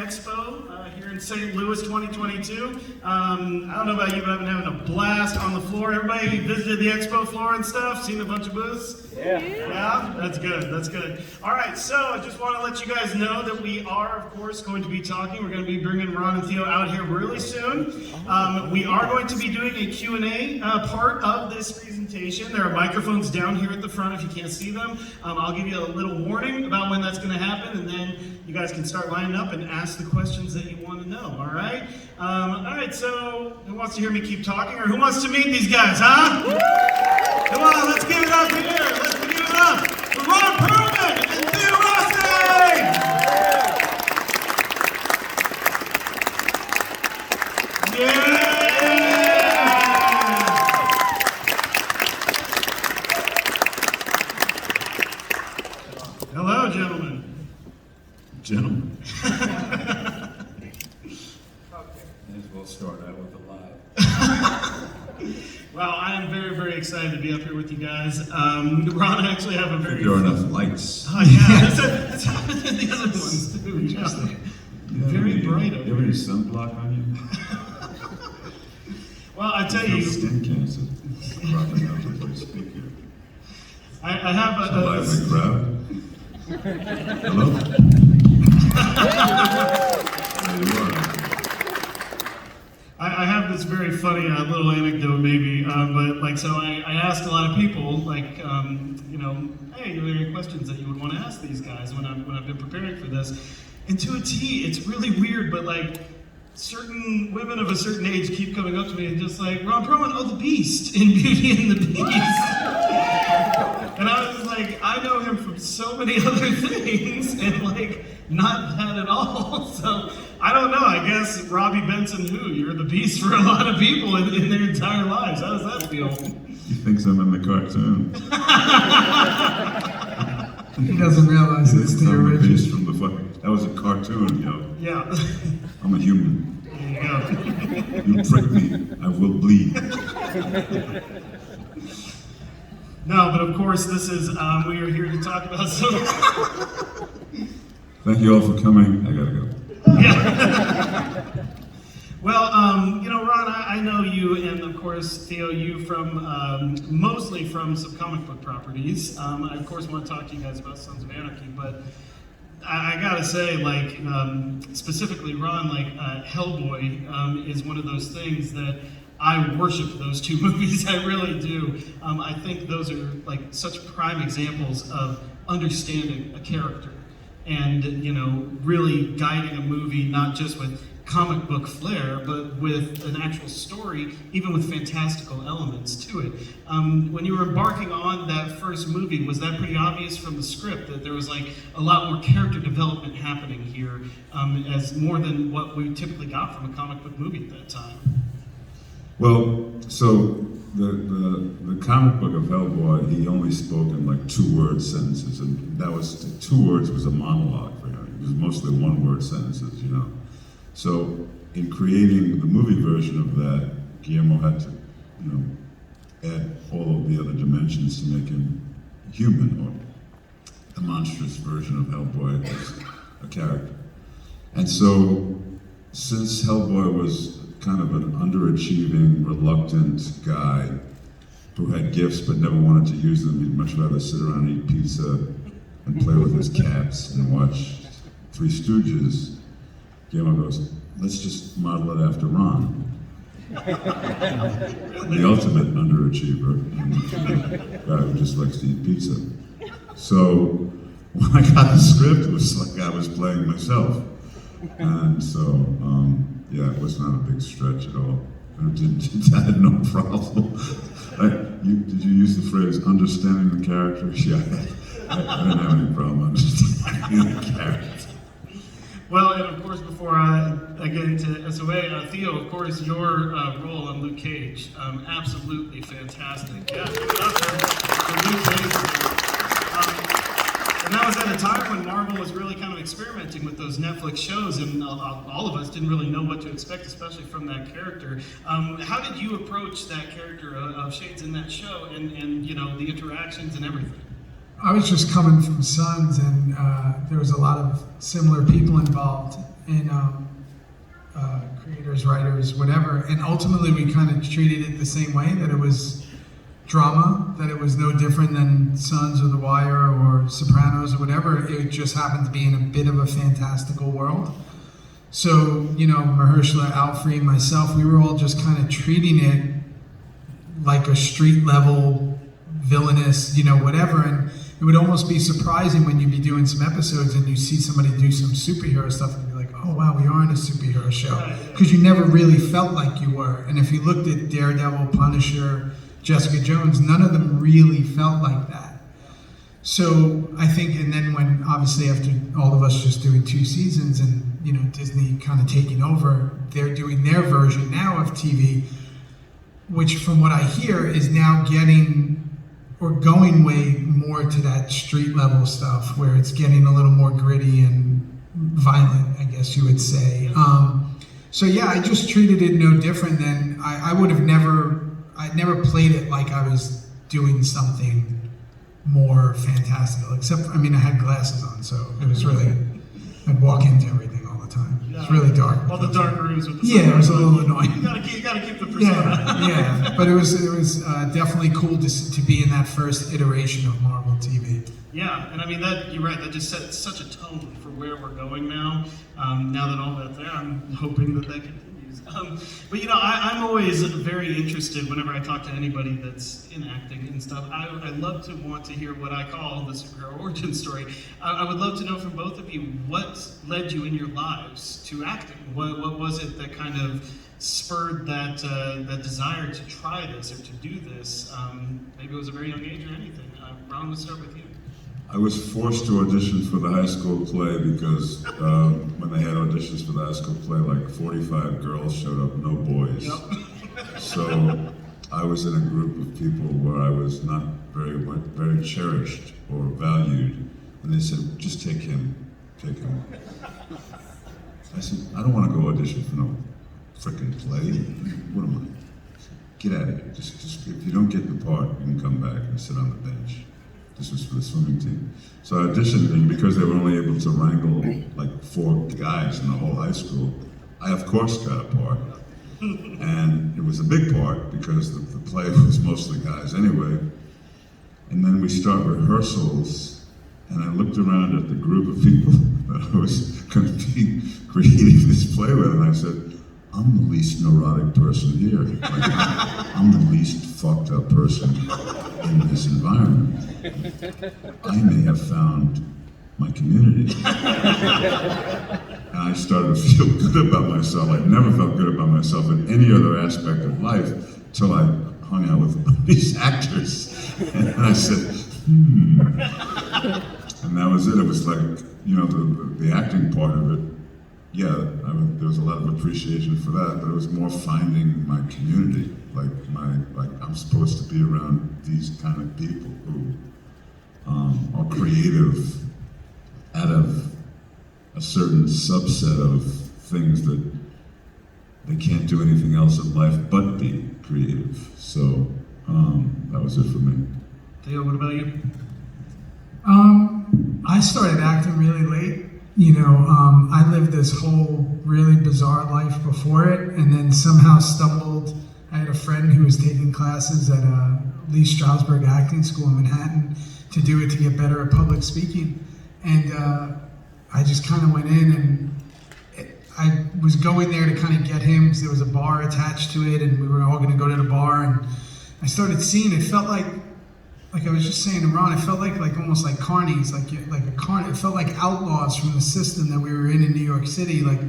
Expo here in St. Louis 2022. I don't know about you, but I've been having a blast on the floor. Everybody visited the Expo floor and stuff, seen a bunch of booths? Yeah. Yeah? That's good, that's good. All right, so I just want to let you guys know that we are, of course, going to be talking. We're going to be bringing Ron and Theo out here really soon. We are going to be doing a Q&A part of this presentation. There are microphones down here at the front if you can't see them. I'll give you a little warning about when that's going to happen, and then you guys can start lining up and ask the questions that you want to know, all right? All right, so who wants to hear me keep talking, or who wants to meet these guys, huh? Come on, let's give it up here. Let's give it up for Ron Pearlman and Theo Rossi! Yeah! Hello, gentlemen. Gentlemen. May as well start out with a live. Well, I am very, very excited to be up here with you guys. Ron, I actually have a very... There are enough lights. Oh, yeah, it's happened in the other ones, too. Interesting. Very bright over You have any sunblock on you? Well, I tell you... Skin cancer. Cropping up as we speak here. I have a... Lively crowd. Hello? There you are. I have this very funny little anecdote, maybe, but like, so I asked a lot of people, like, you know, hey, are there any questions that you would want to ask these guys when I've been preparing for this? And to a T, it's really weird, but like, certain women of a certain age keep coming up to me and just like, Ron Pearlman, oh, the Beast in Beauty and the Beast. And I was like, I know him from so many other things, and like, not that at all. So I don't know. I guess Robbie Benson, who you're the Beast for a lot of people in their entire lives. How does that feel? He thinks I'm in the cartoon. He doesn't realize it's the I'm the original. Beast from the fucking. That was a cartoon, yo. Yeah. I'm a human. There you go. You prick me, I will bleed. No, but of course, this is we are here to talk about some. Thank you all for coming. I gotta go. Yeah. Well, you know, Ron, I know you, and of course, Theo, you from mostly from some comic book properties. I of course want to talk to you guys about Sons of Anarchy, but I gotta say, like, specifically, Ron, like, Hellboy is one of those things that I worship those two movies. I really do. I think those are like such prime examples of understanding a character and, you know, really guiding a movie not just with comic book flair, but with an actual story, even with fantastical elements to it. When you were embarking on that first movie, was that pretty obvious from the script that there was like a lot more character development happening here, as more than what we typically got from a comic book movie at that time? Well, so the comic book of Hellboy, he only spoke in like 2-word sentences, and that was 2 words was a monologue for him. It was mostly 1-word sentences, you know. So in creating the movie version of that, Guillermo had to, you know, add all of the other dimensions to make him human, or the monstrous version of Hellboy as a character. And so, since Hellboy was kind of an underachieving, reluctant guy who had gifts but never wanted to use them, he'd much rather sit around and eat pizza and play with his cats and watch Three Stooges. Guillermo goes, let's just model it after Ron. The ultimate underachiever, and a guy who just likes to eat pizza. So when I got the script, it was like I was playing myself. And so, yeah, it was not a big stretch at all. I had no problem. Did you use the phrase understanding the character? Yeah, I didn't have any problem understanding the character. Well, and of course, before I get into SOA, Theo, of course, your role on Luke Cage, absolutely fantastic. Yeah, for Luke Cage. And that was at a time when Marvel was really kind of experimenting with those Netflix shows, and all of us didn't really know what to expect, especially from that character. How did you approach that character of Shades in that show, and you know, the interactions and everything? I was just coming from Sons, and there was a lot of similar people involved, and creators, writers, whatever. And ultimately, we kind of treated it the same way, that it was drama, that it was no different than Sons or The Wire or Sopranos or whatever. It just happened to be in a bit of a fantastical world. So, you know, Mahershala, Alfred, myself, we were all just kind of treating it like a street level, villainous, you know, whatever. And it would almost be surprising when you'd be doing some episodes and you see somebody do some superhero stuff and be like, oh wow, we are in a superhero show. Because you never really felt like you were. And if you looked at Daredevil, Punisher, Jessica Jones, none of them really felt like that. So I think, and then when, obviously after all of us just doing 2 seasons and, you know, Disney kind of taking over, they're doing their version now of TV, which from what I hear is now getting, or going way more to that street level stuff, where it's getting a little more gritty and violent, I guess you would say. So yeah, I just treated it no different than, I would have I'd never played it like I was doing something more fantastical, except, I mean, I had glasses on, so it was really, I'd walk into everything all the time. It's really dark. All the dark rooms with the it was a little annoying. You gotta keep the persona. Yeah, but it was definitely cool to be in that first iteration of Marvel TV. Yeah, and I mean, that, you're right, that just sets such a tone for where we're going now. Now that all that's there, I'm hoping that continues. But you know, I'm always very interested whenever I talk to anybody that's in acting and stuff. I love to want to hear what I call the superhero origin story. I would love to know from both of you, what led you in your lives to acting? What was it that kind of spurred that desire to try this or to do this? Maybe it was a very young age or anything. Ron, let's start with you. I was forced to audition for the high school play because when they had auditions for the high school play, like 45 girls showed up, no boys. Yep. So I was in a group of people where I was not very cherished or valued. And they said, just take him. I said, I don't want to go audition for no frickin' play. What am I? Get out of here. Just if you don't get the part, you can come back and sit on the bench. This was for the swimming team. So I auditioned, and because they were only able to wrangle like 4 guys in the whole high school, I of course got a part. And it was a big part because the play was mostly guys anyway. And then we start rehearsals, and I looked around at the group of people that I was going to be creating this play with, and I said, I'm the least neurotic person here. Like, I'm the least fucked up person in this environment. I may have found my community. And I started to feel good about myself. I never felt good about myself in any other aspect of life until I hung out with these actors. And I said, And that was it. It was like, you know, the acting part of it, yeah, there was a lot of appreciation for that, but it was more finding my community. Like I'm supposed to be around these kind of people who are creative out of a certain subset of things that they can't do anything else in life but be creative. So that was it for me. Theo, what about you? I started acting really late. You know, I lived this whole really bizarre life before it, and then somehow stumbled. I had a friend who was taking classes at Lee Strasberg Acting School in Manhattan to do it to get better at public speaking. And I just kind of went in, and I was going there to kind of get him because there was a bar attached to it, and we were all going to go to the bar. And I started seeing it. Felt like I was just saying to Ron, it felt like almost like carnies, like a carny. It felt like outlaws from the system that we were in New York City. Like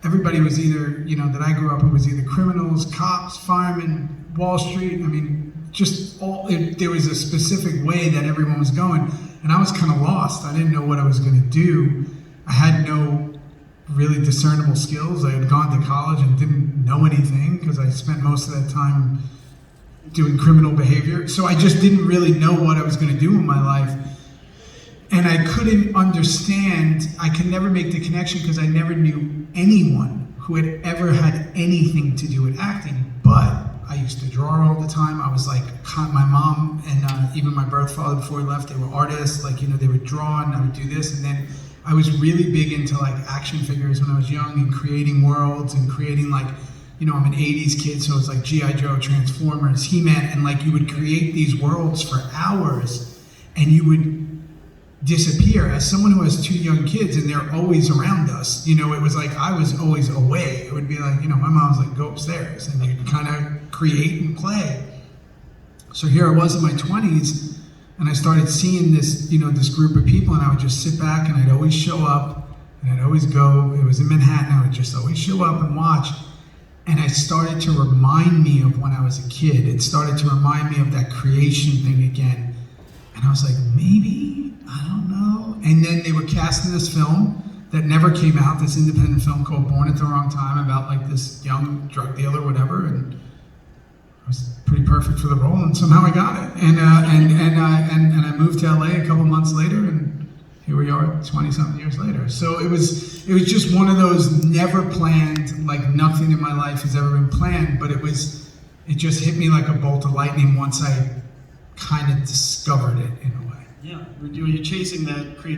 everybody was either, you know, that I grew up in was either criminals, cops, firemen, Wall Street. I mean, just there was a specific way that everyone was going, and I was kind of lost. I didn't know what I was going to do. I had no really discernible skills. I had gone to college and didn't know anything because I spent most of that time doing criminal behavior. So I just didn't really know what I was going to do in my life. And I couldn't understand, I could never make the connection because I never knew anyone who had ever had anything to do with acting. But I used to draw all the time. I was like, my mom and even my birth father before he left, they were artists. Like, you know, they would draw and I would do this. And then I was really big into like action figures when I was young and creating worlds and creating like, you know, I'm an 80s kid, so it's like G.I. Joe, Transformers, He-Man, and like you would create these worlds for hours and you would disappear. As someone who has two young kids and they're always around us, you know, it was like I was always away. It would be like, you know, my mom's like, go upstairs, and you'd kind of create and play. So here I was in my 20s, and I started seeing this, you know, this group of people, and I would just sit back and I'd always show up and I'd always go. It was in Manhattan. I would just always show up and watch. And it started to remind me of when I was a kid. It started to remind me of that creation thing again. And I was like, maybe, I don't know. And then they were casting this film that never came out, this independent film called Born at the Wrong Time, about like this young drug dealer, whatever. And I was pretty perfect for the role, and somehow I got it. And I moved to LA a couple months later, and here we are 20-something years later. So it was just one of those never planned, like nothing in my life has ever been planned, but it just hit me like a bolt of lightning once I kind of discovered it in a way. Yeah, you're chasing that creativity.